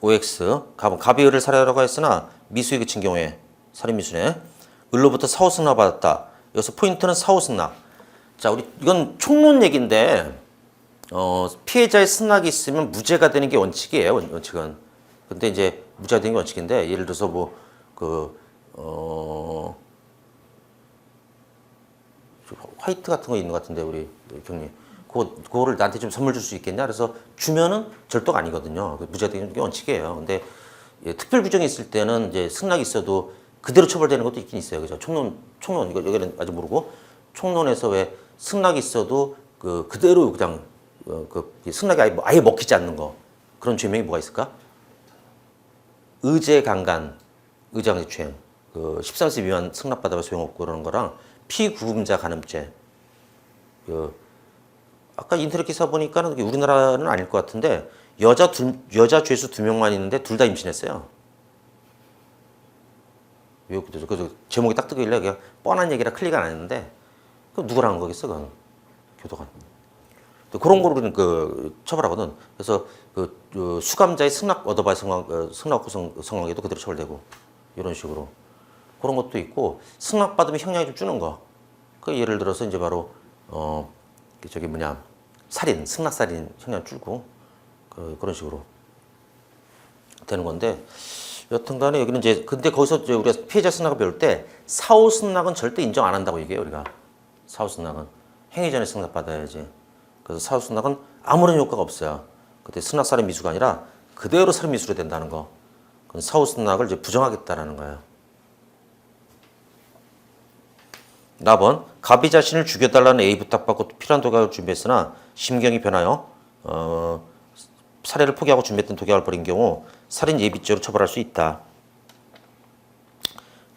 OX 갑이 을을 살해하려고 했으나 미수에 그친 경우에 살인미수네 을로부터 사후승낙 받았다. 여기서 포인트는 사후승낙. 자, 우리 이건 총론 얘기인데 피해자의 승낙이 있으면 무죄가 되는 게 원칙이에요. 원칙은. 근데 이제 무죄가 되는 게 원칙인데 예를 들어서 화이트 같은 거 있는 것 같은데 우리 경님 그거를 나한테 좀 선물 줄 수 있겠냐? 그래서 주면은 절도가 아니거든요. 무죄가 되는 게 원칙이에요. 근데 특별 규정이 있을 때는 이제 승낙이 있어도 그대로 처벌되는 것도 있긴 있어요. 그죠? 총론 이거 여기는 아직 모르고 총론에서 왜 승낙이 있어도 그대로 그냥 승낙이 아예 먹히지 않는 거 그런 죄명이 뭐가 있을까? 의제강간, 의제강제추행, 13세 미만 승낙받아도 소용없고 그러는 거랑 피구금자 간음죄. 아까 인터넷 기사 보니까는 우리나라는 아닐 것 같은데 여자 죄수 2명만 있는데 둘 다 임신했어요. 그래서 제목이 딱 뜨길래 그냥 뻔한 얘기라 클릭 안 했는데 그럼 누구랑 한 거겠어, 그건 교도관. 그런 거로 우리는 처벌하거든. 그래서 수감자의 승낙 얻어봐야 승낙 성황에도 그대로 처벌되고 이런 식으로 그런 것도 있고 승낙 받으면 형량이 좀 주는 거. 예를 들어서 이제 바로 살인, 승낙살인 형량 줄고 그런 식으로 되는 건데. 여튼간에 여기는 이제 근데 거기서 우리가 피해자 승낙을 배울 때 사후 승낙은 절대 인정 안 한다고 얘기해요. 우리가 사후 승낙은 행위 전에 승낙 받아야지. 그래서 사후 승낙은 아무런 효과가 없어요. 그때 승낙 살인 미수가 아니라 그대로 살인 미수로 된다는 거. 그건 사후 승낙을 이제 부정하겠다라는 거예요. 4번 갑이 자신을 죽여달라는 A 부탁받고 필요한 독약을 준비했으나 심경이 변하여 살해를 포기하고 준비했던 독약을 버린 경우 살인 예비죄로 처벌할 수 있다.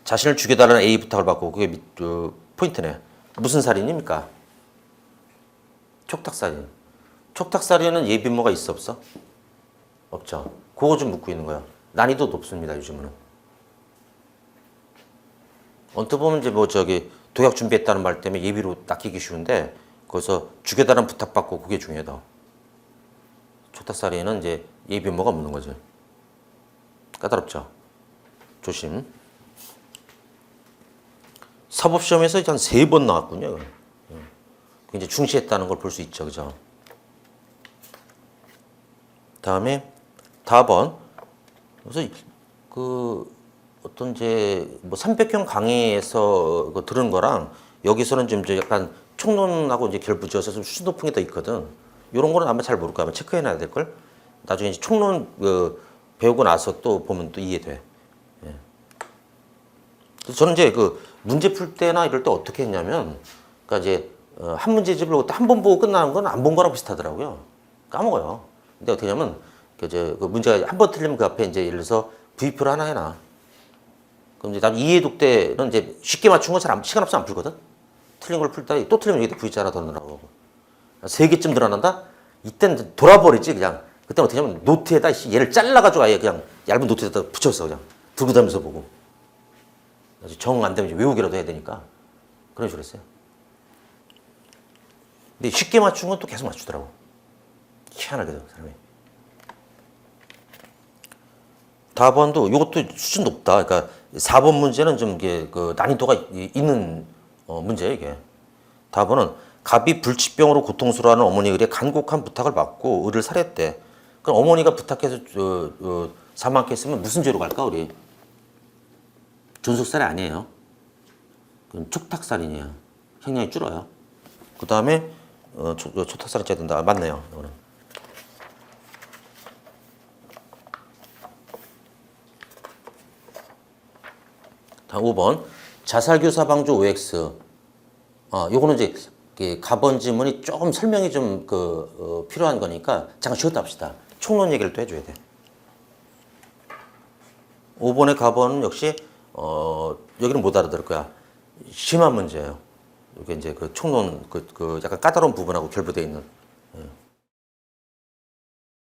자신을 죽여달라는 A 부탁을 받고 그게 포인트네. 무슨 살인입니까? 촉탁살인. 촉탁살인은 예비모가 있어 없어? 없죠. 그거 좀 묻고 있는 거야. 난이도 높습니다. 요즘은. 언뜻 보면 이제 독약 준비했다는 말 때문에 예비로 낚이기 쉬운데 거기서 죽여달라는 부탁받고 그게 중요하다. 촉탁살인은 이제 예비모가 없는 거죠. 까다롭죠. 조심. 사법시험에서 한 3번 나왔군요. 이제 중시했다는 걸 볼 수 있죠. 그죠? 다음에 4번. 그래서 어떤 이제 300형 강의에서 들은 거랑 여기서는 좀 이제 약간 총론하고 이제 결부지어서 좀 수준 높은 게 더 있거든. 이런 거는 아마 잘 모를 거야. 아마 체크해놔야 될 걸. 나중에 이제 총론 배우고 나서 또 보면 또 이해돼. 예. 그래서 저는 이제 문제 풀 때나 이럴 때 어떻게 했냐면, 그러니까 이제 한 문제집을 한 번 보고 끝나는 건 안 본 거랑 비슷하더라고요. 까먹어요. 근데 어떻게 하냐면 그 문제가 한 번 틀리면 그 앞에 이제 예를 들어서 V표를 하나 해놔. 그럼 이제 난 이해독 때는 이제 쉽게 맞춘 건 시간 없으면 안 풀거든. 틀린 걸 풀 때 또 틀리면 여기다 V자 하나 더 넣으라고. 3개쯤 늘어난다? 이때는 돌아버리지 그냥. 그때는 어떻게 하냐면 노트에다 얘를 잘라가지고 아예 그냥 얇은 노트에다 붙였어. 그냥 들고 다니면서 보고. 정 안 되면 이제 외우기라도 해야 되니까 그런 식으로 했어요. 근데 쉽게 맞춘 건 또 계속 맞추더라고. 희한하게도 사람이. 다번도 이것도 수준 높다. 그러니까 4번 문제는 좀 이게 난이도가 있는 문제예요 이게. 다번은 갑이 불치병으로 고통스러워하는 어머니 을의 간곡한 부탁을 받고 을을 살해했대. 그럼 어머니가 부탁해서 사망 케이스면 무슨 죄로 갈까 우리? 존속살이 아니에요. 그럼 촉탁살인이에요. 형량이 줄어요. 그 다음에 촉탁살인 죄 된다. 맞네요. 이거는. 다음 5번 자살교사 방조 OX. 요거는 이제 가번 지문이 조금 설명이 좀 필요한 거니까 잠깐 쉬었다 합시다. 총론 얘기를 또 해줘야 돼. 5번의 가번은 역시 여기는 못 알아들을 거야. 심한 문제예요. 이게 이제 그 총론 약간 까다로운 부분하고 결부되어 있는.